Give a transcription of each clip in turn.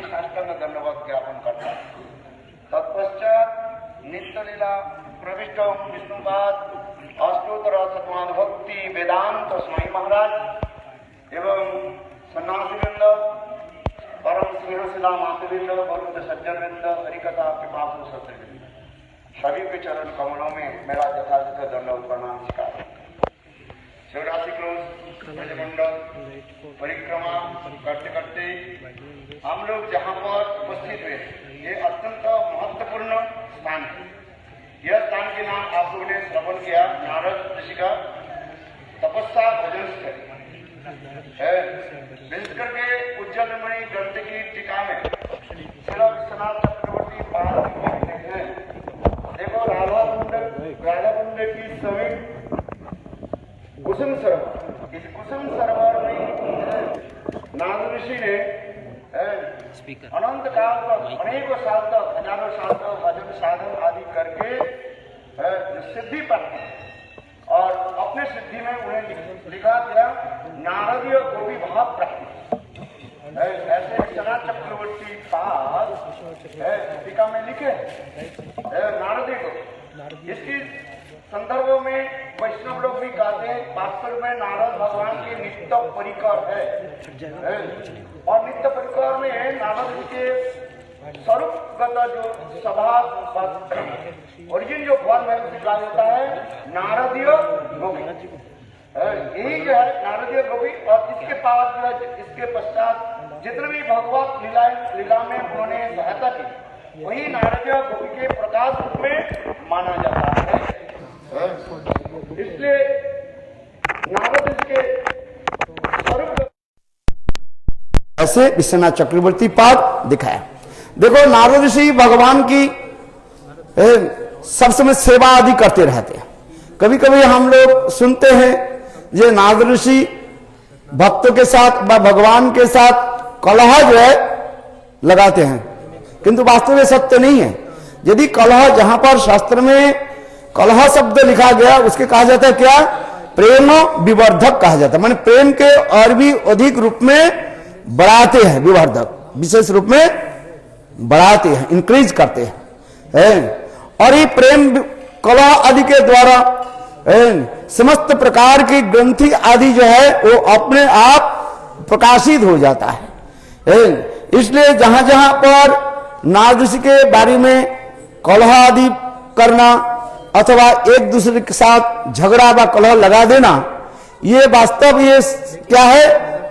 साष्टांग दंडवत ज्ञापन करता। तत्पश्चात नित्य लीला प्रविष्ट विष्णुपाद अष्टोत्तर शतमानुभक्ति वेदांत स्वामी महाराज एवं सन्यासीवृंद परम स्नेहशिला मातृवृंद वरुण सज्जनवृंद हरिकथा पिपासु सत्रवृंद सभी के चरण कमलों में मेरा यथायथ दंडवत प्रणाम स्वीकार। शिवरात्रि क्रोध ब्रजमंडल परिक्रमा करते करते हम लोग जहाँ पर उपस्थित हुए ये अत्यंत महत्वपूर्ण स्थान है। यह स्थान के नाम आप लोगों ने श्रवण किया नारद ऋषि का तपस्या भजन स्थल है। विशेष करके उज्जैनमणि ग्रंथ की टीका में श्री विश्वनाथ चक्रवर्ती पाद कहते हैं, देखो राधा कुंड की सभी कुसुम सरोवर, इस कुसुम सरोवर में नारद ऋषि ने अनंत काल तक अनेकों साल तक हजारों साल तक भजन साधन आदि करके सिद्धि प्राप्त की और अपने सिद्धि में उन्हें लिखा गया नारदीय गोपी भाव प्राप्ति। ऐसे विश्वनाथ चक्रवर्ती पाद टीका में लिखे नारदी को। इसकी संदर्भों में वैष्णव लोग भी कहते हैं वास्तव में नारद भगवान के नित्य परिकर है और नित्य परिकर में नारद के स्वरूपगत जो स्वभाव ओरिजिन जो फॉर्म है उसे कहा जाता है नारदीय गोपी। यही जो है नारदीय गोपी और इसके बाद जो है इसके पश्चात जितने भी भगवत लीला में उन्होंने सहायता की वही नारदीय गोपी के प्रकाश रूप में माना जाता है। इसलिए नारद के स्वरूप ऐसे विश्वनाथ चक्रवर्ती पाद दिखाया। देखो नारद ऋषि भगवान की सब समय सेवा आदि करते रहते हैं। कभी कभी हम लोग सुनते हैं ये नारद ऋषि भक्तों के साथ व भगवान के साथ कलह जो है लगाते हैं, किंतु वास्तव में सत्य नहीं है। यदि कलह जहां पर शास्त्र में कलह शब्द लिखा गया उसके कहा जाता है क्या, प्रेम विवर्धक कहा जाता है। माने प्रेम के और भी अधिक रूप में बढ़ाते हैं, विवर्धक विशेष रूप में बढ़ाते हैं, इंक्रीज करते हैं। और ये प्रेम कलह आदि के द्वारा समस्त प्रकार की ग्रंथि आदि जो है वो अपने आप प्रकाशित हो जाता है। इसलिए जहां जहां पर नारद ऋषि के बारे में कलह आदि करना अथवा एक दूसरे के साथ झगड़ा व कलह लगा देना, ये वास्तव ये क्या है,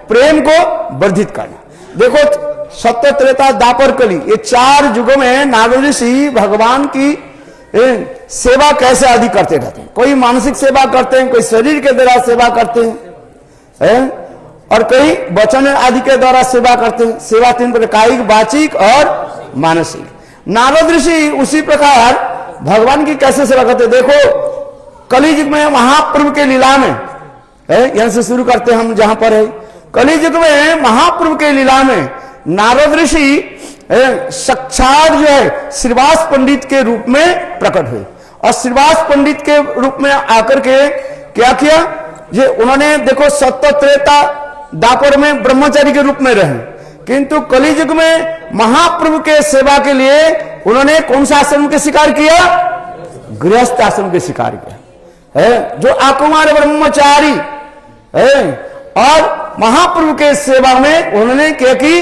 प्रेम को वर्धित करना। देखो सत्य त्रेता द्वापर कली ये चार युगों में नारद ऋषि भगवान की सेवा कैसे आदि करते रहते हैं। कोई मानसिक सेवा करते हैं, कोई शरीर के द्वारा सेवा करते हैं और कई वचन आदि के द्वारा सेवा करते हैं। सेवा तीन प्रकार, कायिक, वाचिक और मानसिक। नारद ऋषि उसी प्रकार भगवान की कैसे सेवा करते। देखो कलियुग में महाप्रभु के लीला में यहां से शुरू करते हैं हम जहां पर है। कलियुग में महाप्रभु के लीला में नारद ऋषि साक्षात जो है श्रीवास पंडित के रूप में प्रकट हुए और श्रीवास पंडित के रूप में आकर के क्या किया, ये उन्होंने देखो सत्य त्रेता द्वापर में ब्रह्मचारी के रूप में रहे, किंतु कलियुग में महाप्रभु के सेवा के लिए उन्होंने कौन सा आश्रम के स्वीकार किया, गृहस्थ आश्रम के स्वीकार किया है। जो अकुमार ब्रह्मचारी है और महाप्रभु के सेवा में उन्होंने क्या की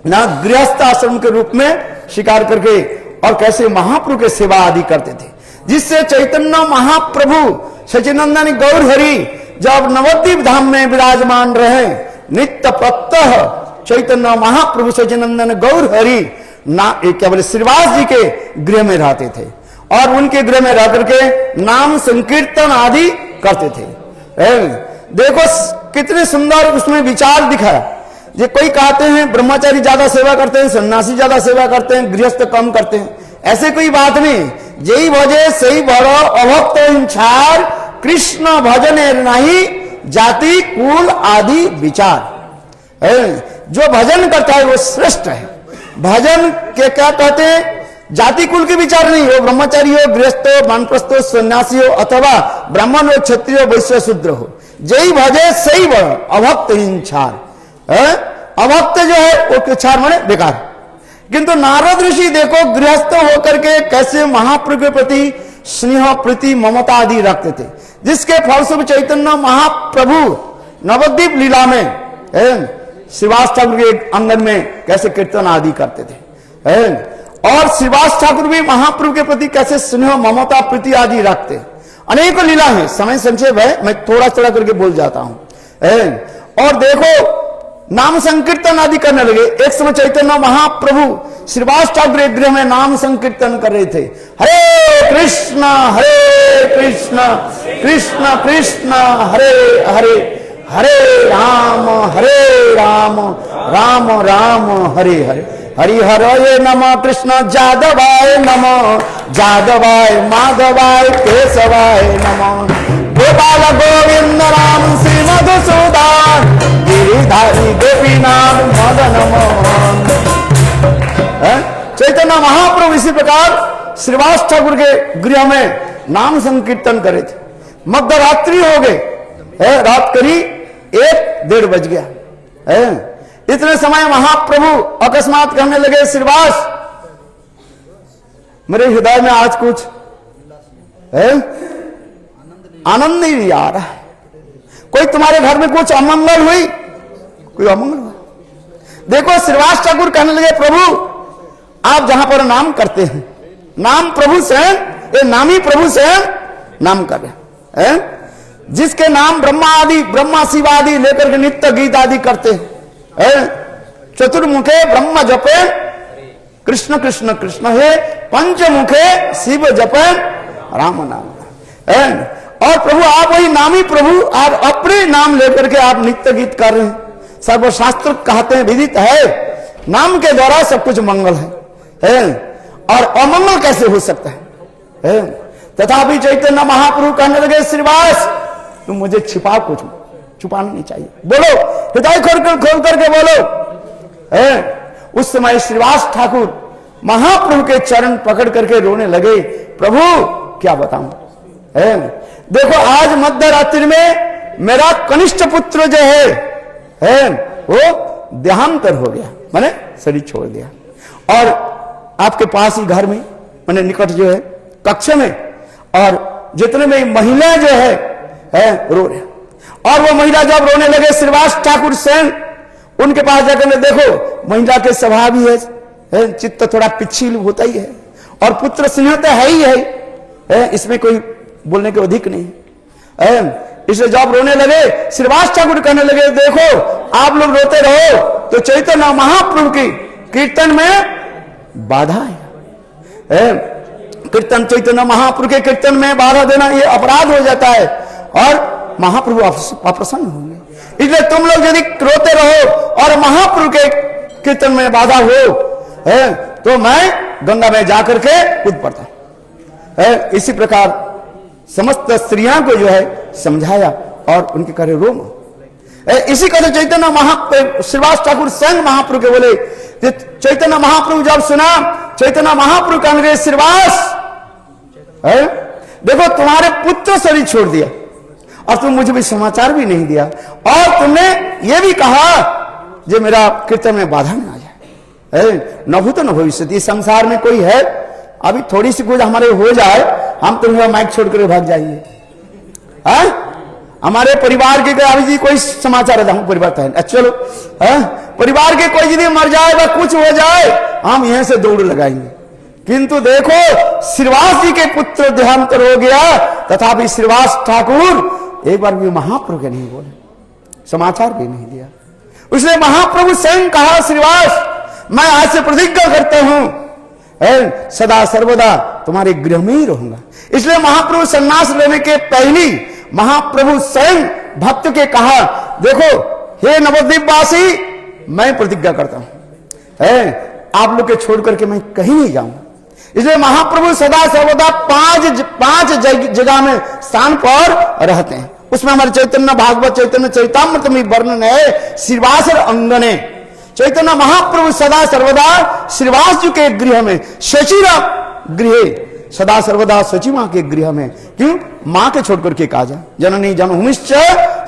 ना, गृहस्थ आश्रम के रूप में स्वीकार करके और कैसे महाप्रभु के सेवा आदि करते थे, जिससे चैतन्य महाप्रभु सचिनंदन गौर हरि जब नवद्वीप धाम में विराजमान रहे, नित्य प्रत्यह चैतन्य महाप्रभु सचिनंदन गौर हरि ना क्या बोले श्रीवास जी के गृह में रहते थे और उनके गृह में रह करके नाम संकीर्तन आदि करते थे। देखो कितने सुंदर उसमें विचार दिखाया। ये कोई कहते हैं ब्रह्मचारी ज्यादा सेवा करते हैं, सन्यासी ज्यादा सेवा करते हैं, गृहस्थ कम करते हैं, ऐसे कोई बात नहीं। जय भजे सही बड़ो अभक्त हिंसार कृष्ण भजन नहीं जाति कुल आदि विचार। जो भजन करता है वो श्रेष्ठ है। भजन के क्या कहते हैं, जाति कुल के विचार नहीं हो, ब्रह्मचारी हो, गृहस्थ हो, वानप्रस्थ हो, सन्यासी हो अथवा ब्राह्मण हो, क्षत्रिय हो, वैश्य शूद्र हो। जय भजे सही बड़ो अभक्त हिंसार अभक्त जो है वो क्षार माने बेकार। किंतु नारद ऋषि देखो गृहस्थ होकर के कैसे महाप्रभु के प्रति स्नेह प्रीति ममता आदि रखते थे, जिसके फलस्वरूप चैतन्य महाप्रभु नवद्वीप लीला में श्रीवास ठाकुर के आंगन में कैसे कीर्तन आदि करते थे, और श्रीवास ठाकुर भी महाप्रभु के प्रति कैसे स्नेह ममता प्रीति आदि रखते। अनेकों लीला है, समय संक्षेप है, मैं थोड़ा थोड़ा करके बोल जाता हूं। और देखो नाम संकीर्तन आदि करने लगे। एक समय चैतन्य महाप्रभु श्रीवास ठाकुर एक गृह में नाम संकीर्तन कर रहे थे, हरे कृष्ण कृष्ण कृष्ण हरे हरे, हरे राम राम राम हरे हरे, हरिहराय नमः कृष्ण जादवाय नमः, जादवाय माधवाय केशवाय नमः, गोपाल गोविंद राम श्री मधुसूदन गिरिधारी गोपीनाथ मदन मोहन। चैतन्य महाप्रभु इसी प्रकार श्रीवास ठाकुर के गृह में नाम संकीर्तन करे थे। मध्य रात्रि हो गए, रात करीब 1-1:30 बज गया। इतने समय महाप्रभु अकस्मात कहने लगे, श्रीवास मेरे हृदय में आज कुछ आनंद नहीं आ रहा है, कोई तुम्हारे घर में कुछ अमंगल हुई, कोई अमंगल हुआ। देखो श्रीवास ठाकुर कहने लगे, प्रभु आप जहां पर नाम करते हैं, नाम प्रभु से, ये नामी प्रभु से नाम कर रहे हैं, जिसके नाम ब्रह्मा आदि ब्रह्मा शिव आदि लेकर के नित्य गीत आदि करते हैं, चतुर्मुखे ब्रह्म जपे कृष्ण कृष्ण कृष्ण है, पंचमुखे शिव जपे राम नाम। और प्रभु आप वही नामी प्रभु, आप अपने नाम लेकर के आप नित्य गीत कर रहे हैं। सर्वशास्त्र कहते हैं, विदित है, नाम के द्वारा सब कुछ मंगल है, और अमंगल कैसे हो सकता है। तथापि चैतन्य महाप्रभु कहने लगे, श्रीवास तुम मुझे छिपा, कुछ छुपाना नहीं चाहिए, बोलो, हृदय खोल करके बोलो। उस समय श्रीवास ठाकुर महाप्रभु के चरण पकड़ करके रोने लगे, प्रभु क्या बताऊं, देखो आज मध्य रात्रि में मेरा कनिष्ठ पुत्र जो है वो देहांतर हो गया, माने शरीर छोड़ दिया, और आपके पास ही घर में माने निकट जो है कक्ष में, और जितने में महिला जो है रो रहे, और वो महिला जब रोने लगे, श्रीवास ठाकुर स्वयं उनके पास जाकर देखो महिला के स्वभाव ही है, चित्त थोड़ा पिछिल होता ही है, और पुत्र स्नेह तो है ही है, इसमें कोई बोलने के अधिक नहीं है। इसलिए जब रोने लगे, श्रीवास ठाकुर कहने लगे, देखो आप लोग रोते रहो तो चैतन्य महाप्रभु की कीर्तन में बाधा है। कीर्तन चैतन्य महाप्रभु के कीर्तन में बाधा देना ये अपराध हो जाता है, और महाप्रभु अप्रसन्न होंगे। इसलिए तुम लोग यदि रोते रहो और महाप्रभु के कीर्तन में बाधा हो तो मैं गंगा में जाकर के कूद पड़ता। इसी प्रकार समस्त स्त्रियां को जो है समझाया, और उनके करे रोम। इसी का चैतन्य महाप्रभु श्रीवास ठाकुर स्वयं महाप्रभु के बोले, चैतन्य महाप्रभु जब सुना, चैतन्य महाप्रभु कहने लगे, श्रीवास देखो तुम्हारे पुत्र शरीर छोड़ दिया, और तुम मुझे भी समाचार भी नहीं दिया, और तुमने ये भी कहा जो मेरा कीर्तन में बाधा न आ जाए, न भूत न भविष्य। संसार में कोई है, अभी थोड़ी सी कुछ हमारे हो जाए, हम तुम्हें माइक छोड़ कर भाग जाएंगे। हमारे परिवार के अभी जी कोई समाचार है, हम परिवार है, चलो परिवार के कोई यदि मर जाए व कुछ हो जाए, हम यहां से दौड़ लगाएंगे। किंतु देखो श्रीवास जी के पुत्र देहांतर हो गया, तथापि श्रीवास ठाकुर एक बार भी महाप्रभु के नहीं बोले, समाचार भी नहीं दिया। उसने महाप्रभु स्वयं कहा, श्रीवास मैं आज से प्रतिज्ञा करता हूं सदा सर्वदा तुम्हारे गृह में ही रहूंगा। इसलिए महाप्रभु संन्यास लेने के पहले महाप्रभु स्वयं भक्त के कहा, देखो हे नवद्वीप वासी, मैं प्रतिज्ञा करता हूं आप लोग के छोड़ करके मैं कहीं नहीं जाऊंगा। इसलिए महाप्रभु सदा सर्वदा पांच जगह में स्थान पर रहते हैं। उसमें हमारे चैतन्य भागवत चैतन्य चैतामृत में वर्णन है, श्रीवास अंगने चैतन्य महाप्रभु सदा सर्वदा श्रीवास जी के गृह में, शचिरा गृह सदा सर्वदा शची मां के गृह में। क्यों? मां के छोड़ करके कहा जाए, जननी जन्मभूमिश्च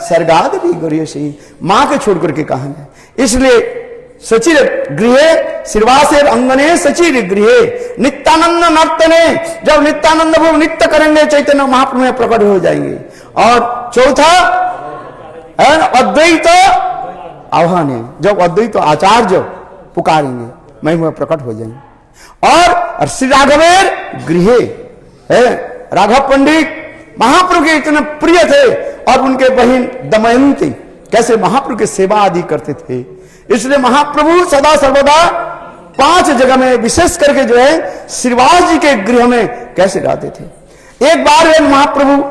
सर्गाद भी गृह से, मां के छोड़ करके कहा है। इसलिए सचिर गृह श्रीवासेर अंगने सचिर गृह नित्यानंद नर्तने, जब नित्यानंद वो नृत्य करेंगे चैतन्य महाप्रभु में प्रकट हो जाएंगे। और चौथा अद्वैत आह्वान है, जब अद्वैत आचार्य पुकारेंगे महिमा प्रकट हो जाएंगे। और श्री राघवेर गृह है, राघव पंडित महाप्रभु के इतने प्रिय थे और उनके बहन दमयंती कैसे महाप्रभु की सेवा आदि करते थे। इसलिए महाप्रभु सदा सर्वदा 5 जगह में विशेष करके जो है श्रीवास जी के गृह में कैसे रहते थे। एक बार महाप्रभु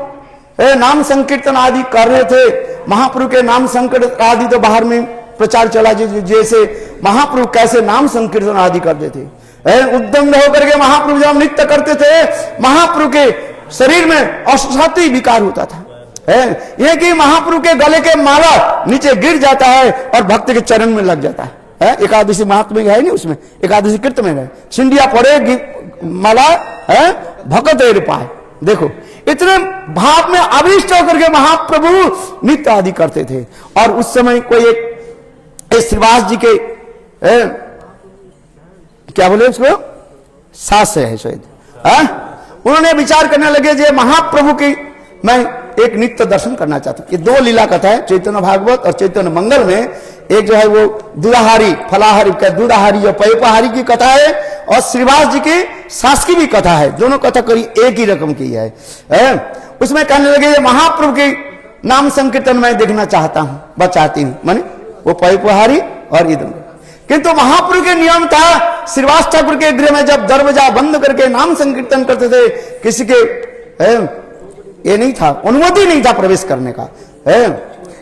नाम संकीर्तन आदि कर रहे थे, महाप्रभु के नाम संकीर्तन आदि तो बाहर में प्रचार चला, जैसे महाप्रभु कैसे नाम संकीर्तन आदि करते थे। उद्दंड होकर के महाप्रभु जब नृत्य करते थे, महाप्रभु के शरीर में असाध्य विकार होता था। यह कि महाप्रभु के गले के माला नीचे गिर जाता है और भक्त के चरण में लग जाता है। एकादशी महात्मा है नहीं, उसमें एकादशी कृत में है, सिंधिया पड़े माला है भक्त पाए। देखो इतने भाव में अभिष्ट होकर के महाप्रभु नृत्य आदि करते थे। और उस समय कोई एक श्रीवास जी के क्या बोले उसको सास है शायद, उन्होंने विचार करने लगे जे महाप्रभु की मैं एक नित्य दर्शन करना चाहता हूं। ये 2 लीला कथा है, चैतन्य भागवत और चैतन्य मंगल में। एक जो है वो दूधाहारी फलाहारी का दूधाहारी जो पयोपहारी की कथा है, और श्रीवास जी की सास की भी कथा है। दोनों कथा करीब एक ही रकम की है। उसमें कहने लगे ये महाप्रभु के नाम संकीर्तन मैं देखना चाहता हूं, बचाती हूं, माने वो पयोपहारी और ईद। किंतु महाप्रभु के नियम था, श्रीवास ठाकुर के गृह में जब दरवाजा बंद करके नाम संकीर्तन करते थे, किसी के ये नहीं था, अनुमति नहीं था प्रवेश करने का।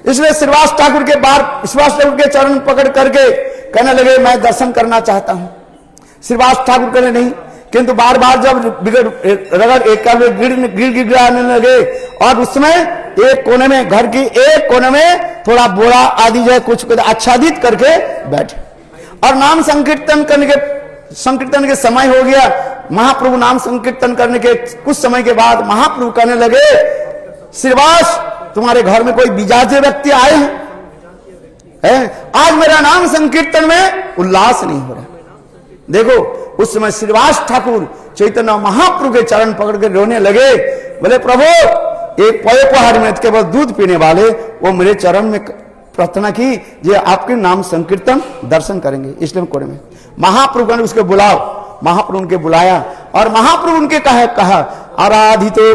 इसलिए श्रीवास ठाकुर के बार श्रीवास ठाकुर के चरण पकड़ करके कहने लगे मैं दर्शन करना चाहता हूं। श्रीवास ठाकुर कहने नहीं, किंतु बार बार जब रगड़ एक गिड़गिड़ाने लगे, और उसमें एक कोने में, घर की एक कोने में थोड़ा बोरा आदि जो है कुछ आच्छादित करके बैठे। और नाम संकीर्तन के समय हो गया। महाप्रभु नाम संकीर्तन करने के कुछ समय के बाद महाप्रभु कहने लगे श्रीवास तुम्हारे घर में कोई विजातीय व्यक्ति आए हैं, आज मेरा नाम संकीर्तन में उल्लास नहीं हो रहा। देखो उस समय श्रीवास ठाकुर चैतन्य महाप्रभु के चरण पकड़ कर रोने लगे, बोले प्रभु एक पयोपहार में केवल दूध पीने वाले वो मेरे चरण में प्रार्थना की ये आपके नाम संकीर्तन दर्शन करेंगे, इसलिए कोने में महाप्रभु ने उसके बुलाओ। महाप्रभु उनके बुलाया और महाप्रभु उनके कहा आराधितो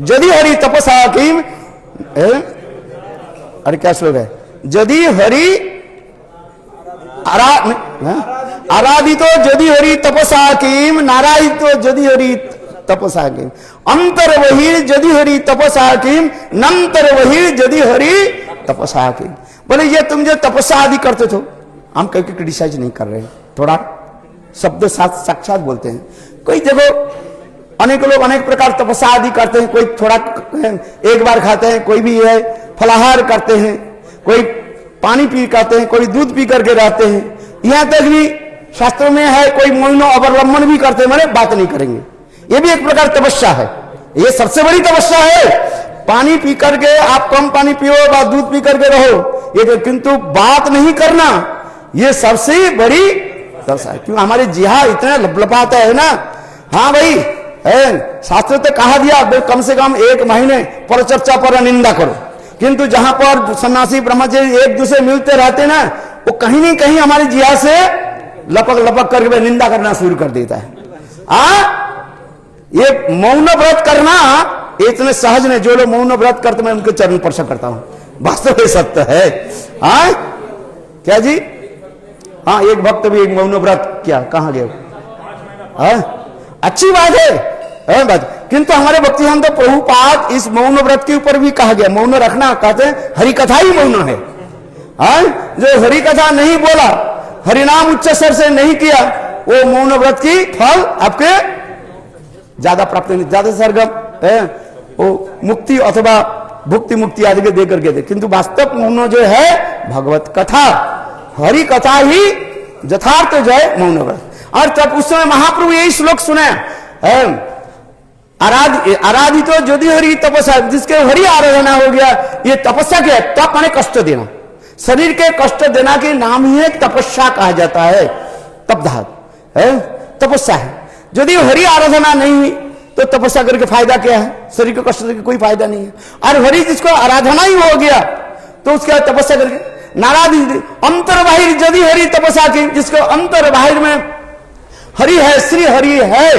यदि हरि तपसा किम, अरे क्या श्लोक है, यदि हरि आराधितो यदि हरि तपसा किम, नारायितो यदि हरि तपसा किम, अंतर बहिर यदि हरि तपसा किम, नंतर बहिर यदि हरि तपसा किम। बोले ये तुम जो तपस्या आदि करते थे, हम कहीं क्रिटिसाइज नहीं कर रहे हैं, थोड़ा शब्द साक्षात बोलते हैं। कोई देखो अनेक लोग अनेक प्रकार तपस्या आदि करते हैं, कोई थोड़ा एक बार खाते हैं, कोई भी है फलाहार करते हैं, कोई पानी पी करते हैं, कोई दूध पी करके रहते हैं। यहां तक भी शास्त्रों में है कोई मौनो अवलंबन भी करते हैं, मैंने बात नहीं करेंगे, ये भी एक प्रकार तपस्या है। ये सबसे बड़ी तपस्या है। पानी पी करके आप कम पानी पियो या दूध पी करके रहो, ये तो, किंतु बात नहीं करना ये सबसे बड़ी तपस्या है। क्यों हमारे जिहा इतना लपलपाता है ना। हाँ भाई शास्त्र तो कहा दिया कम से कम 1 महीने पर चर्चा पर निंदा करो, किंतु जहां पर सन्यासी ब्रह्मचारी एक दूसरे मिलते रहते ना, वो कहीं नहीं कहीं हमारी जिहा से लपक लपक करके निंदा करना शुरू कर देता है। ये मौन व्रत करना इतने सहज नहीं। जो लोग मौन व्रत करते मैं उनके चरण स्पर्श करता हूं, वास्तव में सत्य है। क्या जी? हाँ एक भक्त भी एक मौन व्रत किया, कहां गए? अच्छी बात है बात, किंतु हमारे भक्ति हम तो प्रभुपाद इस मौन व्रत के ऊपर भी कहा गया मौन रखना, कहते हैं हरि कथा ही मौन है। जो हरि कथा नहीं बोला, हरिनाम उच्च स्वर से नहीं किया, वो मौन व्रत की फल आपके ज्यादा प्राप्त नहीं, ज्यादा सरगम है वो मुक्ति अथवा भुक्ति मुक्ति आदि के दे करके दे, किंतु वास्तव मौन जो है भगवत कथा हरि कथा ही यथार्थ जो है मौन व्रत। और तब उस समय महाप्रभु यही श्लोक सुने, आराधितो यदि हरि तपस्या, जिसके हरि आराधना हो गया, ये तपस्या क्या है? तप माने कष्ट देना, शरीर के कष्ट देना के नाम ही है तपस्या कहा जाता है। तपदाह है, तपस्या है। यदि हरि आराधना नहीं हुई तो तपस्या करके फायदा क्या है? शरीर को कष्ट देकर कोई फायदा नहीं है। और हरि जिसको आराधना ही हो गया तो उसके तपस्या करके नाराधि अंतर बाहिर यदि हरि तपस्या की, जिसको अंतर बाहिर में हरि है, श्री हरि है,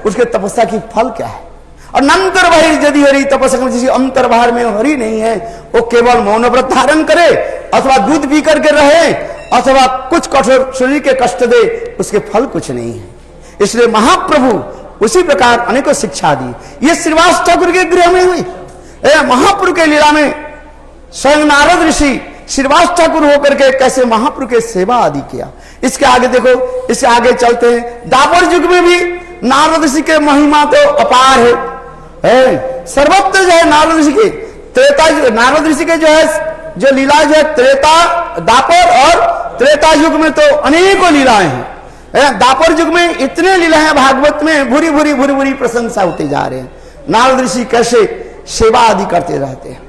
उसके तपस्या की फल क्या है? और नंतर बाहिर यदि हरि तपस्या जिसके अंतर बाहर में हरि नहीं है, वो केवल मौन व्रत धारण करे अथवा दूध पी करके रहे अथवा कुछ कठोर शरीर के कष्ट दे, उसके फल कुछ नहीं है। इसलिए महाप्रभु उसी प्रकार अनेकों शिक्षा दी। ये श्रीवास ठाकुर के गृह में हुई, महाप्रभु के लीला में स्वयं नारद ऋषि श्रीवास ठाकुर होकर के कैसे महाप्रभु के सेवा आदि किया। इसके आगे देखो, इससे आगे चलते हैं। द्वापर युग में भी नारद ऋषि के महिमा तो अपार है, सर्वत्र जो है नारद ऋषि की। त्रेता नारद ऋषि के जो है जो लीला जो है त्रेता, द्वापर और त्रेता युग में तो अनेकों लीलाएं हैं। द्वापर युग में इतने लीला है, भागवत में भूरी भूरी भूरी भूरी प्रशंसा होते जा रहे हैं। नारद ऋषि कैसे सेवा आदि करते रहते हैं।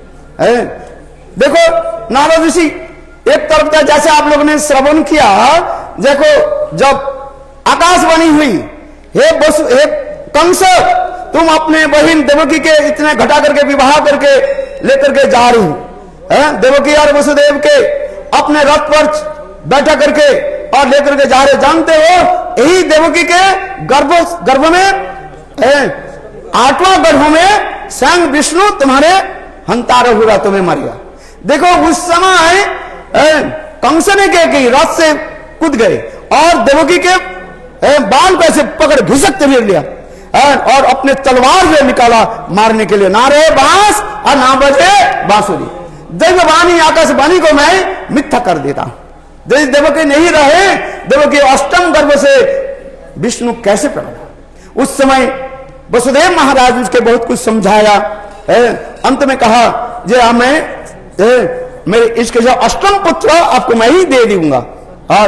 देखो नारद ऋषि एक तरफ था, जैसे आप लोगों ने श्रवण किया, देखो जब आकाशवाणी हुई, हे कंस, तुम अपने बहन देवकी के इतने घटा करके विवाह करके लेकर के जा रही हो। देवकी और वसुदेव के अपने रथ पर बैठा करके और लेकर के जा रहे। जानते हो यही देवकी के गर्भ में 8वां गर्भ में स्वयं विष्णु तुम्हारे हंतारा हुआ, तुम्हें मरिया। देखो उस समय कंस ने क्या की, रथ से कूद गए और देवकी के बाल को ऐसे पकड़ घिसकते हुए लिया और अपने तलवार से निकाला मारने के लिए। ना रहे बांस और ना बजे बांसुरी, देववाणी आकाशवाणी को मैं मिथ्या कर देता हूं। देवकी नहीं रहे, देवकी अष्टम गर्भ से विष्णु कैसे प्रकट। उस समय वसुदेव महाराज उसके बहुत कुछ समझाया। अंत में कहा जे मेरे इसके जो अष्टम पुत्र आपको मैं ही दे दूंगा,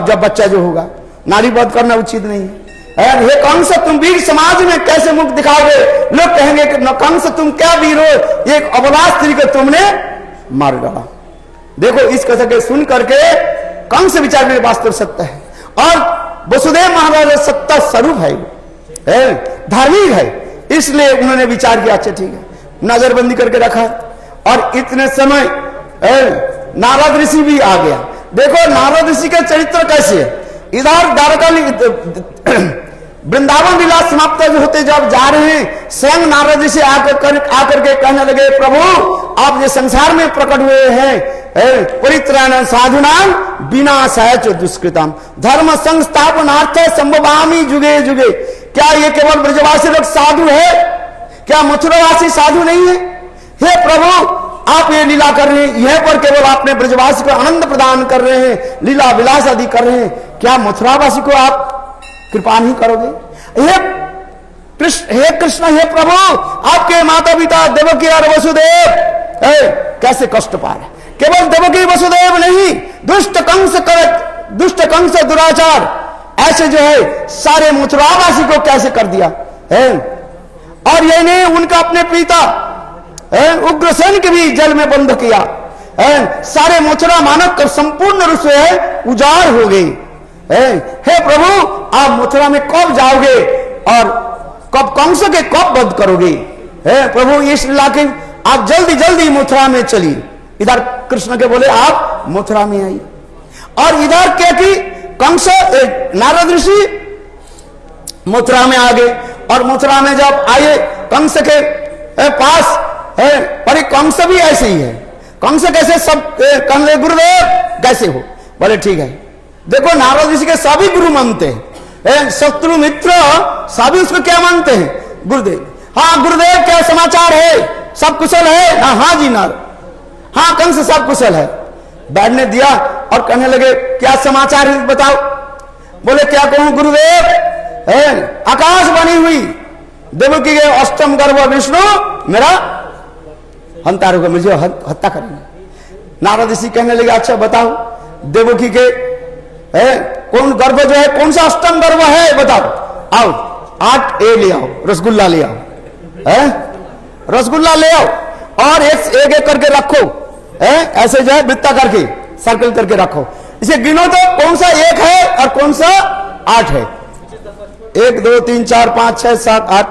जब बच्चा जो होगा। नारी वध करना उचित नहीं है। हे कंस, तुम वीर समाज में कैसे मुख दिखाओगे? लोग कहेंगे कि कंस तुम क्या वीर हो, एक अबला स्त्री को तुमने मार डाला। देखो इस कथा के सुन करके कंस विचार में वास्तव सत्य है और वसुदेव महाराज सत्ता स्वरूप है, धार्मिक है, इसलिए उन्होंने विचार किया अच्छा ठीक है, नजरबंदी करके रखा। और इतने समय नारद ऋषि भी आ गया। देखो नारद ऋषि का चरित्र कैसे है। इधर द्वारका वृंदावन लीला समाप्त होते जब जा रहे हैं, स्वयं नारद ऋषि आकर के कहने लगे, प्रभु आप ये संसार में प्रकट हुए हैं, परित्राण साधुनाम विनाशाय च दुष्कृतम धर्म संस्थापनार्थ संभवामि जुगे जुगे। क्या ये केवल ब्रजवासी लोग साधु है? क्या मथुरावासी साधु नहीं है? हे प्रभु आप ये लीला कर रहे हैं, यह पर केवल आपने ब्रजवासी को आनंद प्रदान कर रहे हैं, लीला विलास आदि कर रहे हैं, क्या मथुरावासी को आप कृपा नहीं करोगे? हे कृष्ण, हे प्रभु आपके माता पिता देवकी और वसुदेव कैसे कष्ट पा रहे। केवल देवकी वसुदेव नहीं, दुष्ट कंस दुराचार ऐसे जो है सारे मथुरावासी को कैसे कर दिया है। और ये नहीं, उनका अपने पिता उग्रसेन के भी जल में बंद किया। सारे मथुरा मानव संपूर्ण रूप से उजाड़ हो गई। हे प्रभु आप मथुरा में कब जाओगे और कब कंस के कब वध करोगे? हे प्रभु इस लीला के आप जल्दी जल्दी मथुरा में चलिए। इधर कृष्ण के बोले आप मथुरा में आइए, और इधर क्या कि कंस नारद ऋषि मथुरा में आ गए। और मथुरा में जब आए कंस के पास पर कंस भी ऐसे ही है। कंस कैसे सब कहने गुरुदेव कैसे हो? बोले ठीक है। देखो नारद ऋषि के सभी गुरु मानते हैं, शत्रु मित्र सभी उसको क्या मानते हैं? गुरुदेव। हाँ गुरुदेव क्या समाचार है, सब कुशल है? हाँ जी नारद। हाँ कंस सब कुशल है। बैठने दिया और कहने लगे क्या समाचार है बताओ। बोले क्या कहूं गुरुदेव, आकाश बनी हुई देवकी के अष्टम गर्भ विष्णु मेरा हंतार होगा, मुझे हत्या करेंगे। नारद ऋषि कहने लगे अच्छा बताओ देवकी के कौन गर्भ जो है, कौन सा अष्टम गर्भ है बताओ। आओ 8 ले आओ, रसगुल्ला ले आओ। है? रसगुल्ला ले आओ और एक एक करके रखो, है? ऐसे जो है वृत्ता करके सर्कल करके रखो। इसे गिनो तो कौन सा 1 है और कौन सा 8 है। 1 2 3 4 5 6 7 8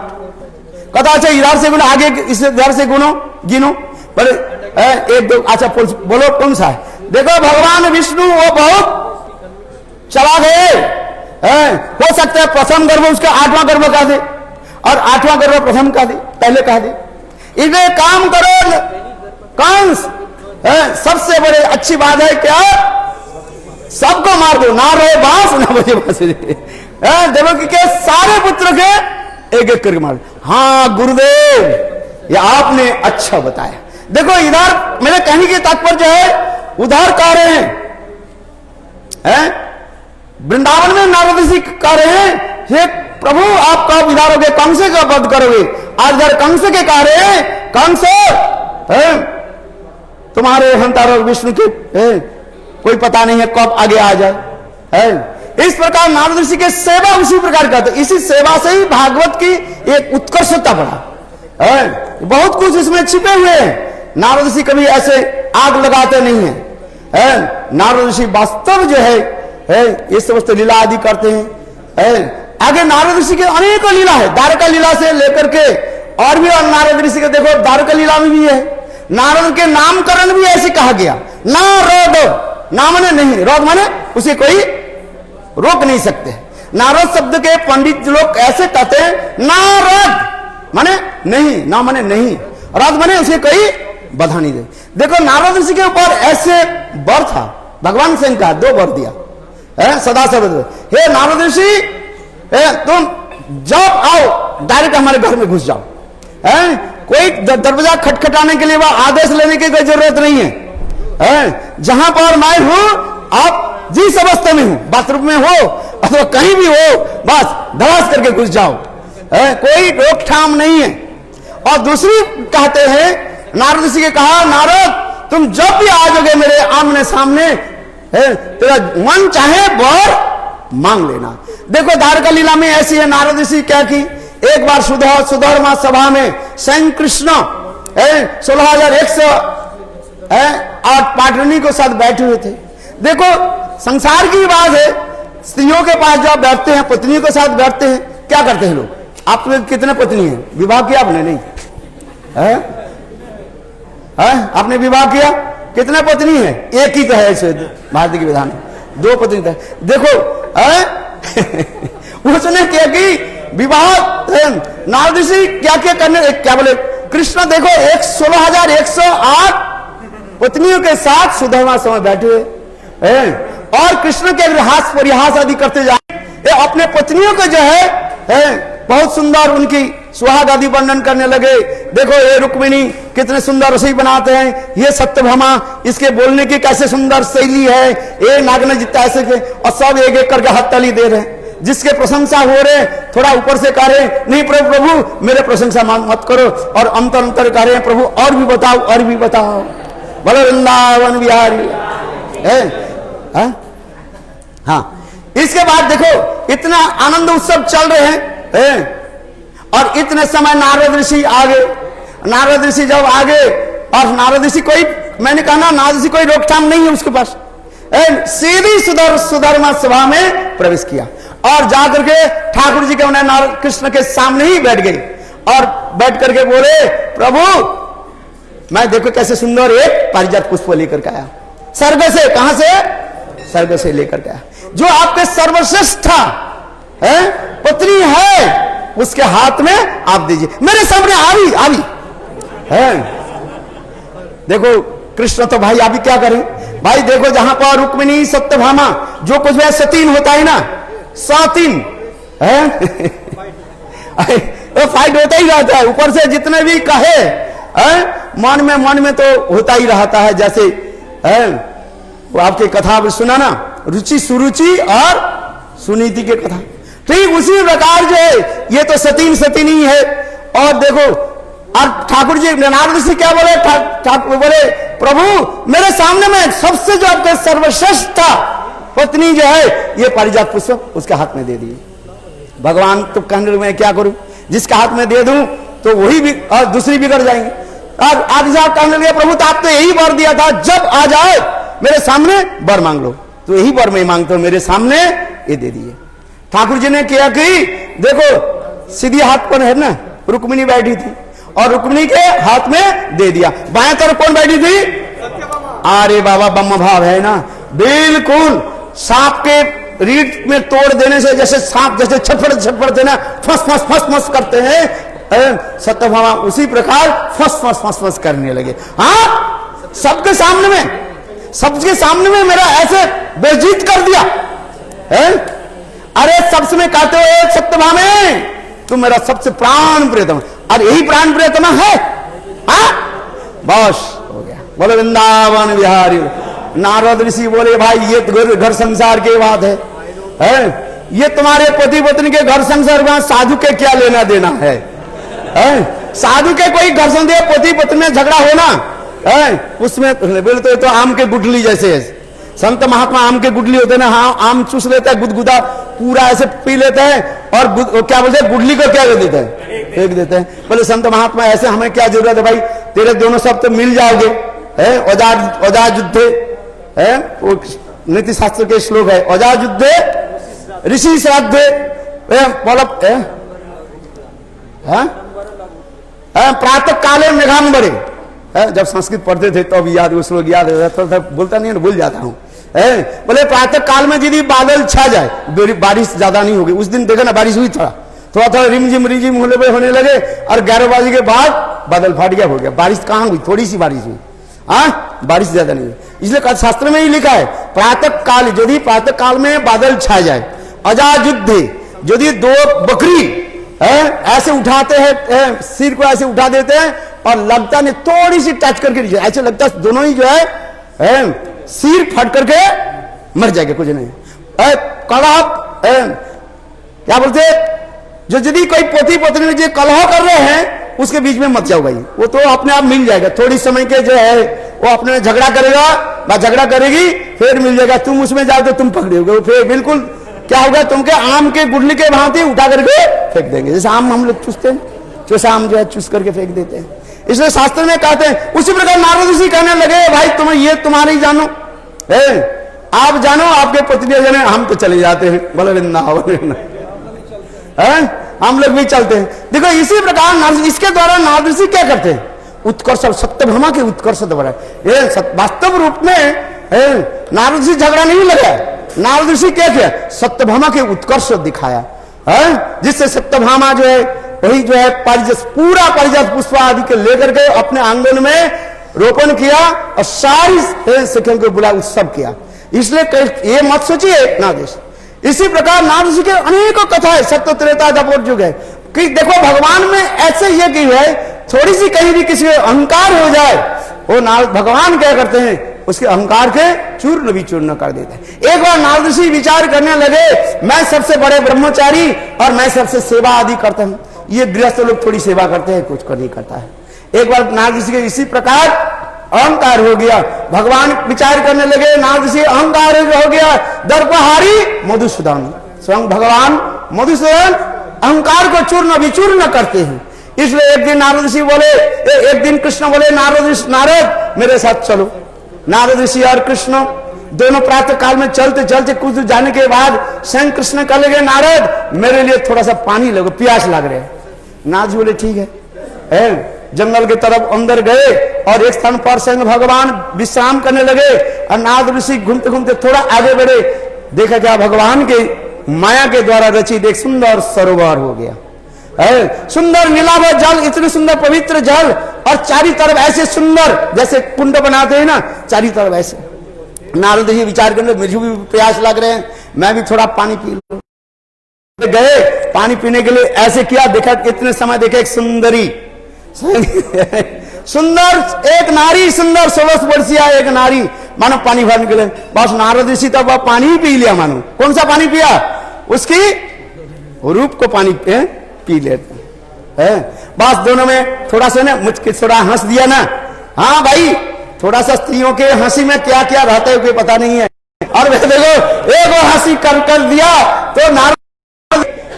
कहता अच्छा इधर से गुनो, आगे इसे इधर से गुनो, गिनो बोले 1 2। अच्छा बोलो कौन सा है? देखो भगवान विष्णु वो बहुत चला गए, हो सकता है प्रथम गर्भ उसका 8वां गर्भ कह दे और 8वां गर्भ प्रथम कह दे, पहले कह दे। इन्हें काम करो कंस, सबसे बड़े अच्छी बात है क्या, सबको मार दो, ना रहे बांस ना बजे बांसुरी। देवकी के सारे पुत्र के एक एक करके मार। हाँ गुरुदेव ये आपने अच्छा बताया। देखो इधर मेरे कहने की तात्पर्य है उधर कह रहे हैं, वृंदावन में नारद ऋषि कह रहे हैं हे प्रभु आप कब विधारोगे, कंस का वध करोगे। आज इधर कंस के कह रहे हैं कंस तुम्हारे हंतारो विष्णु के कोई पता नहीं है कब आगे आ जाए। इस प्रकार नारद ऋषि के सेवा उसी प्रकार करते, इसी सेवा से ही भागवत की एक उत्कर्षता बढ़ा। बहुत कुछ इसमें छिपे हुए हैं। नारद ऋषि कभी ऐसे आग लगाते नहीं है, नारद ऋषि वास्तव जो है ये समस्त लीला आदि करते हैं। आगे नारद ऋषि के अनेकों लीला है, द्वारका लीला से लेकर के और भी, और नारद ऋषि के देखो द्वारका लीला में भी है। नारद के नामकरण भी ऐसे कहा गया, नारद, नाम माने नहीं, रोध माने उसे कोई रोक नहीं सकते। नारद शब्द के पंडित लोग ऐसे कहते हैं नारद माने नहीं, ना माने नहीं, रद माने उसे कोई बाधा नहीं दे। देखो नारद ऋषि के ऊपर ऐसे वर था, भगवान से इनका 2 वर दिया है सदा सर्वदा, हे नारद ऋषि तुम जब आओ डायरेक्ट हमारे घर में घुस जाओ, कोई दरवाजा खटखटाने के लिए वह आदेश लेने की कोई जरूरत नहीं है। जहां पर मैं हूं आप जिस अवस्था में हूं, बाथरूम में हो अथवा कहीं भी हो, बस धड़ास करके घुस जाओ, कोई रोकथाम नहीं है। और दूसरी कहते हैं नारद ऋषि के कहा नारद तुम जब भी आ जाओगे मेरे आमने सामने तेरा मन चाहे वर मांग लेना। देखो द्वारका लीला में ऐसी है, नारद ऋषि क्या की, एक बार सुधर्मा सभा में स्वयं कृष्ण 16,108 पाटनी के साथ बैठे हुए थे। देखो संसार की बात है, स्त्रियों के पास जब बैठते हैं पत्नियों के साथ बैठते हैं, क्या करते हैं लोग, आपने कितने पत्नी हैं, विवाह किया आपने? नहीं है? आपने विवाह किया? कितने पत्नी है? एक ही तो है भारतीय के विधान, 2 पत्नी तो। देखो उसने क्या की विवाह, नारद ऋषि क्या क्या करने, क्या बोले कृष्ण देखो 16,108 पत्नियों के साथ सुधर्मा समय बैठे हुए, और कृष्ण के हास परिहास आदि करते जाए, अपने पत्नियों को जो है बहुत सुंदर उनकी सुहाग आदि वर्णन करने लगे। देखो ये रुक्मिणी कितने सुंदर रसोई बनाते हैं, ये सत्यभामा इसके बोलने की कैसे सुंदर शैली है, ये नागन जितना ऐसे के, और सब एक एक करके हथताली दे रहे हैं। जिसके प्रशंसा हो रहे थोड़ा ऊपर से कह रहे नहीं प्रभु मेरे प्रशंसा मत करो, और अंतर अंतर कह रहे हैं प्रभु और भी बताओ और भी बताओ, बोलो वृंदावन बिहारी है। हाँ इसके बाद देखो इतना आनंद उत्सव चल रहे हैं, और इतने समय नारद ऋषि आगे, नारद ऋषि जब आगे, और नारद ऋषि कोई, मैंने कहा ना नारद ऋषि कोई रोकथाम नहीं है उसके पास, सीधी सुधर्मा सभा में प्रवेश किया और जाकर के ठाकुर जी के उन्हें नारद कृष्ण के सामने ही बैठ गए, और बैठ करके बोले प्रभु मैं देखो कैसे सुंदर एक पारिजात पुष्प लेकर के आया, स्वर्ग से, कहां से, स्वर्ग से लेकर के आया, जो आपके सर्वश्रेष्ठ पत्नी है उसके हाथ में आप दीजिए, मेरे सामने आवी है। देखो कृष्ण तो भाई अभी क्या करें भाई, देखो जहां पर रुक्मिणी सत्यभामा जो कुछ भी सतीन होता है ना, सातिन है तो फाइट होता ही रहता है, ऊपर से जितने भी कहे मन में तो होता ही रहता है। जैसे वो आपके कथा सुना ना, रुचि सुरुचि और सुनीति के कथा, ठीक उसी प्रकार जो है ये तो सतीन ही है। और देखो और ठाकुर जी नारद ऋषि क्या बोले, ठाकुर बोले प्रभु मेरे सामने में सबसे जो आपके सर्वश्रेष्ठ पत्नी जो है ये पारिजात पुष्प उसके हाथ में दे दिए। भगवान तो कहने मैं क्या करूं, जिसके हाथ में दे दूं तो वही भी और दूसरी बिगड़ जाएंगे। और आदि साहब कहने लगे प्रभु तो आप तो यही वर दिया था, जब आ जाए मेरे सामने वर मांग लो, तो यही वर मैं मांगता हूं, मेरे सामने ये दे दिए। ठाकुर जी ने क्या कि देखो सीधी हाथ पर है ना रुक्मिणी बैठी थी और रुक्मिणी के हाथ में दे दिया। बाएं तरफ कौन बैठी थी? अरे बाबा ब्रह्म भाव है ना, बिल्कुल सांप के रीढ़ में तोड़ देने से जैसे सांप जैसे छटपट छटपट देना फस फस फस फस करते हैं, सत्यभामा उसी प्रकार फस फस फस फस करने लगे। हाँ सबके सामने में मेरा ऐसे बेइज्जत कर दिया है। अरे सबसे में कहते हो सत्यभामे तुम मेरा सबसे प्राण प्रियतम, और यही प्राण प्रियतम है। हाँ बस हो गया। बोले वृंदावन बिहारी। नारद ऋषि बोले भाई ये तो घर संसार की बात है? ये तुम्हारे पति पत्नी के घर संसार में साधु के क्या लेना देना है? साधु के कोई घर संसार पति पत्नी में झगड़ा होना है उसमें बोलते तो आम के गुठली जैसे संत महात्मा आम के गुठली होते ना, हाँ आम चूस लेते हैं गुदगुदा पूरा ऐसे पी लेते हैं और क्या बोलते हैं गुठली को क्या कर देते हैं? फेंक देते हैं। बोले संत महात्मा ऐसे हमें क्या जरूरत है भाई, तेरे दोनों सब तो मिल जाओगे। औजार युद्धे है वो नीति शास्त्र के श्लोक है, औजार युद्धे ऋषि श्राद्धे प्रातः काले मेघांबरे। जब संस्कृत पढ़ते थे तो अभी याद वो श्लोक याद है, थोड़ा बोलता नहीं भूल जाता हूँ। बोले प्रातः काल में यदि बादल छा जाए, बारिश ज्यादा नहीं होगी। उस दिन देखा ना बारिश हुई, थोड़ा थोड़ा रिमझिम होने लगे और 11 बजे के बाद बादल फट गया, हो गया। बारिश कहाँ हुई? थोड़ी सी बारिश हुई, हाँ बारिश ज्यादा नहीं हुई। इसलिए शास्त्र में ही लिखा है प्रातः काल, यदि प्रातः काल में बादल छा जाए, अजायुद्धे यदि दो बकरी ऐसे उठाते हैं, सिर को ऐसे उठा देते हैं और लगता नहीं थोड़ी सी टच करके ऐसे लगता है दोनों ही जो है सिर फट करके मर जाएगा, कुछ नहीं। कलह क्या बोलते जो यदि कोई पति पत्नी में जो कलह कर रहे हैं उसके बीच में मत जाओ भाई, वो तो अपने आप मिल जाएगा। थोड़ी समय के जो है वो अपने झगड़ा करेगा या झगड़ा करेगी, फिर मिल जाएगा। तुम उसमें जाओ तो तुम पकड़ोगे, फिर बिल्कुल क्या होगा तुमके आम के गुठली के भांति उठा करके फेंक देंगे। जैसे आम हम लोग चूसते हैं, चूसा आम जो है चूस करके फेंक देते हैं। इसलिए शास्त्र में कहते हैं, उसी प्रकार नारद ऋषि कहने लगे भाई तुम्हें ये तुम्हारे ही जानो, आप जानो आपके पत्नी जाने, हम तो चले जाते हैं। बोले वृंदावन हम लोग भी चलते हैं। देखो इसी प्रकार इसके द्वारा नारद ऋषि क्या करते हैं? उत्कर्ष, सत्यभामा के उत्कर्ष द्वारा। वास्तव रूप में नारद ऋषि झगड़ा नहीं लगा, नारद ऋषि क्या किया? सत्यभामा के उत्कर्ष दिखाया, जिससे सत्यभामा जो है वही जो है पूरा पारिजात पुष्प आदि के लेकर के अपने आंगन में रोपण किया और सारी सखियों को बुला उत्सव किया। इसलिए ये मत सोचिए नारद। इसी प्रकार नारद ऋषि के अनेकों कथाएं सत्य त्रेता द्वापर युग है कि देखो भगवान में ऐसे ये की है, थोड़ी सी कहीं भी किसी अहंकार हो जाए वो नारद भगवान क्या करते हैं? उसके अहंकार के चूर्ण भी चूर्ण कर देते हैं। एक बार नारद ऋषि विचार करने लगे मैं सबसे बड़े ब्रह्मचारी और मैं सबसे सेवा आदि करता हूं, ये गृहस्थ लोग थोड़ी सेवा करते हैं, कुछ नहीं करता है। एक बार नारद ऋषि के इसी प्रकार अहंकार हो गया, भगवान विचार करने लगे, नारद ऋषि अहंकार हो गया, दर्पहारी मधुसूदन, स्वयं भगवान मधुसूदन अहंकार को चूर्ण विचूर्ण करते हैं। इसलिए एक दिन नारद ऋषि बोले, एक दिन कृष्ण बोले नारद मेरे साथ चलो। नारद ऋषि और कृष्ण दोनों प्रातः काल में चलते चलते कुछ दूर जाने के बाद स्वयं कृष्ण कह लगे नारद मेरे लिए थोड़ा सा पानी लगो, प्यास लग रहे। नारद जी बोले ठीक है। जंगल के तरफ अंदर गए और एक स्थान पर स्वयं भगवान विश्राम करने लगे और नारद ऋषि घूमते घूमते थोड़ा आगे बढ़े, देखा क्या भगवान के माया के द्वारा रचित एक सुंदर सरोवर हो गया, सुंदर नीलाभ जल, इतने सुंदर पवित्र जल और चारी तरफ ऐसे सुंदर जैसे कुंड बनाते हैं ना, चारी तरफ ऐसे। नारद जी विचार करने मुझे भी प्यास लग रहे हैं, मैं भी थोड़ा पानी पी लूं। गए पानी पीने के लिए, ऐसे किया, देखा कितने समय देखे एक सुंदरी सुंदर एक नारी, सुंदर 16 वर्षीय एक नारी, मानो पानी भरने के लिए। बस नारद ऋषि तब वह पानी ही पी लिया, मानो कौन सा पानी पिया? उसकी रूप को पानी पी लेते हैं। बस दोनों में थोड़ा सा ना मुझके थोड़ा हंस दिया ना, हाँ भाई थोड़ा सा स्त्रियों के हंसी में क्या क्या रहता है कोई पता नहीं है। और देखो एक हंसी कर दिया तो नारद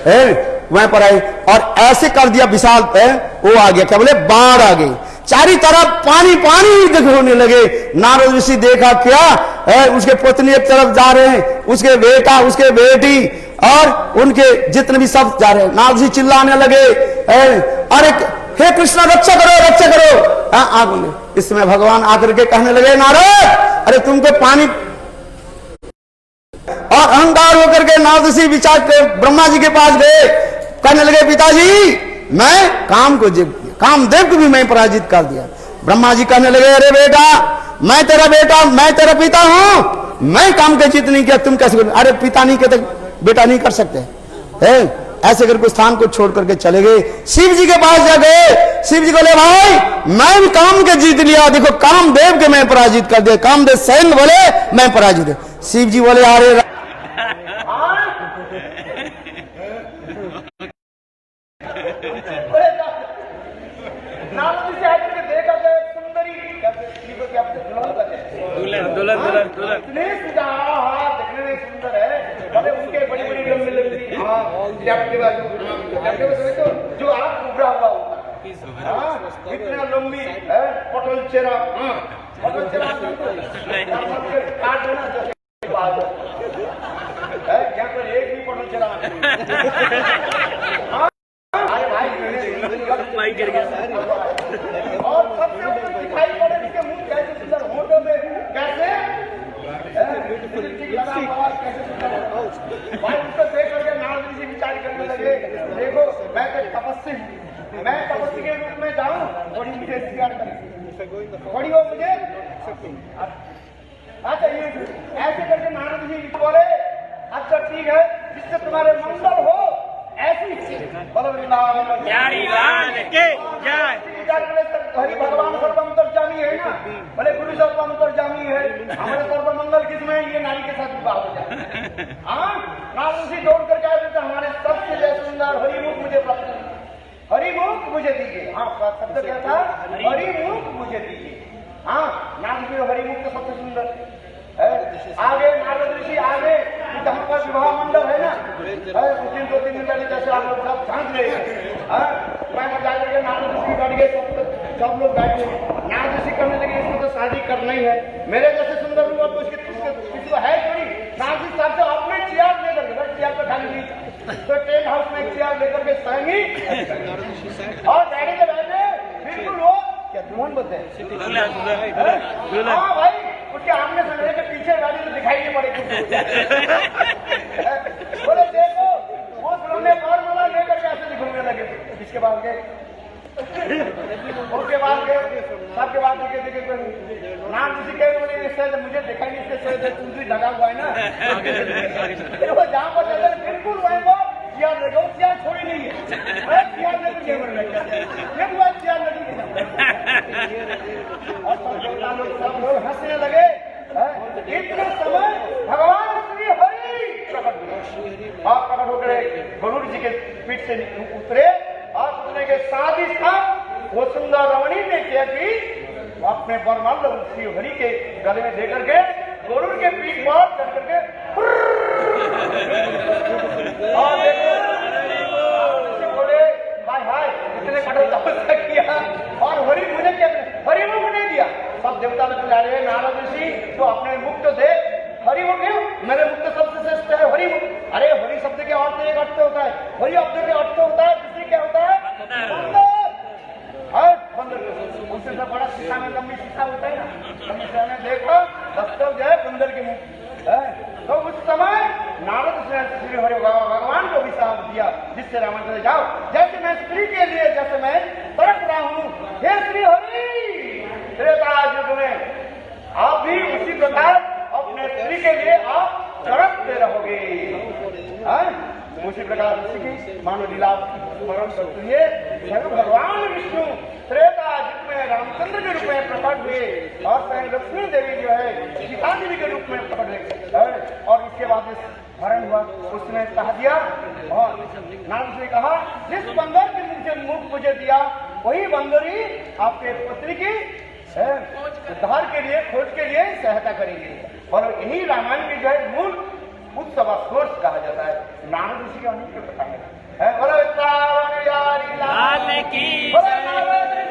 वहां पर आए और ऐसे कर दिया विशाल, वो आ गया, क्या बोले, बाढ़ आ गई, चारी तरफ पानी पानी देखो होने लगे। नारद ऋषि देखा क्या है, उसके पत्नी एक तरफ जा रहे हैं, उसके बेटा, उसके बेटी और उनके जितने भी सब जा रहे हैं। नारद ऋषि चिल्लाने लगे, अरे हे कृष्ण रक्षा करो, रक्षा करो। इसमें भगवान आकर के कहने लगे, नारद अरे तुमको पानी, और अहंकार होकर के नारद ऋषि विचार ब्रह्मा जी के पास गए, कहने लगे पिताजी मैं कामदेव को भी मैं पराजित कर दिया। ब्रह्मा जी कहने लगे, अरे बेटा मैं तेरा बेटा, मैं तेरा पिता हूं, मैं काम के जीत नहीं किया, तुम कैसे कर? अरे पिता नहीं कहते बेटा नहीं कर सकते है? ऐसे करके स्थान को छोड़ करके चले गए। शिव जी के पास जा गए, शिव जी को ले भाई मैं भी काम के जीत लिया, देखो कामदेव के मैं पराजित कर दिया। कामदेव सैन्य बोले मैं पराजित। शिव जी बोले अरे देखने में सुंदर है, भले उनके बड़ी बड़ी लंबी लंबी जो आप उभरा हुआ होता है, इतना लंबी है पटल चेहरा, पटल चेहरा काट देना यहाँ पर एक भी पटल चेहरा और सबसे ऊपर दिखाई पड़े इसके मुंह कैसे सुंदर, होठों में कैसे भाई उसको देख करके नारद ऋषि विचार करने लगे, देखो मैं तो तपस्वी हूँ, मैं तपस्वी के रूप में जाऊं, थोड़ी मुझे स्वीकार करें, थोड़ी वो मुझे। अच्छा ये ऐसे करके नारद ऋषि बोले, अच्छा ठीक है जिससे तुम्हारे मंगल हो ऐसी हरि भगवान सर्वंतर्यामी है ना, बोले गुरु सर्वंतर्यामी है, हमारे सर्वमंगल किसमें, ये नारी के साथ विवाह हो जाए। हाँ नारद ऋषि दौड़ करके आए तो हमारे सबसे जय सुंदर हरिमुख मुझे प्राप्त है, हरिमुख मुझे दीजिए। हाँ शब्द क्या था, हरिमुख मुझे दीजिए। हाँ नारद ऋषि हरिमुख तो सबसे सुंदर आगे नारद ऋषि आगे जहाँ पर विवाह मंडल है ना, उस दिन 2-3 दिन पहले जैसे आप लोग सब झांक रहे मैं जाकर के नारद ऋषि बैठ गए, सब लोग बैठ गए। नारद ऋषि करने लगे इसको तो शादी करना ही है, मेरे जैसे सुंदर हुआ तो इसको है थोड़ी। नारद ऋषि साहब से अपने चेयर लेकर के चेयर पर खाली तो टेंट हाउस में एक चेयर लेकर के सोएंगी और गाड़ी में बैठे बिल्कुल वो क्या दुल्हन बोलते हैं। हाँ भाई उसके आमने सामने के पीछे गाड़ी तो दिखाई नहीं पड़ेगी। बोले देखो वो दुल्हन ने फॉर्मूला लेकर के ऐसे घूमने लगे। इसके बाद गए, उसके बाद गए, सबके बाद देखे नाम किसी के मुझे दिखाई नहीं, इससे कुंडली लगा हुआ है ना, वो जहाँ पर चलते बिल्कुल वही वो चेयर लगे, वो चेयर छोड़ी नहीं है, चेयर लगी चेयर लगी और सब लोग हंसने लगे। इतने समय भगवान श्री हरि प्रकट हुए और प्रकट होकर गरुड़ जी के पीठ से उतरे और उतरने के साथ ही साथ वो सुंदर रमणी ने किया कि अपने बरमल्ल श्री हरि के गले में दे करके गरुड़ के पीठ पर चढ़ करके और बोले हाय हाय इतने कठोर तपस्या किया और हरि मुझे क्या, हरि मुख नहीं दिया। सब देवता ने बुला रहे नारद ऋषि तो अपने मुक्त से हरि मुख क्यों, मेरे मुक्त सबसे श्रेष्ठ है हरि मुख। अरे हरि शब्द के अर्थ एक अर्थ होता है, हरि शब्द के अर्थ होता है, दूसरी क्या होता है बंदर। उससे सब बड़ा शीशा में लंबी शीशा होता है ना, शीशा में देखो वास्तव जो है बंदर के मुख। तो उस समय नारद श्री हरि भगवान को भी साथ दिया जिससे रावण चले जाओ, जैसे मैं स्त्री के लिए जैसे मैं तड़प रहा हूँ, हे श्री हरि त्रेता युग में आप भी उसी प्रकार अपने स्त्री के लिए आप तड़पते रहोगे। उसी प्रकार उसी की मानो लीला स्मरण करते हुए स्वयं भगवान विष्णु त्रेता युग में रामचंद्र के रूप में प्रकट हुए और स्वयं लक्ष्मी देवी जो है सीता देवी के रूप में प्रकट हुए और इसके बाद हरण हुआ, उसने कहा दिया और नारद ने कहा जिस बंदर के मुझे मुख मुझे दिया वही बंदर ही आपके पुत्री की उद्धार के लिए खोज के लिए सहायता करेंगे। और यही रामायण की जो है मूल उत्सव सोर्स कहा जाता है। नारद ऋषि के अनेक कथा है। बोलो वृंदावन बिहारी लाल की बोलो नारद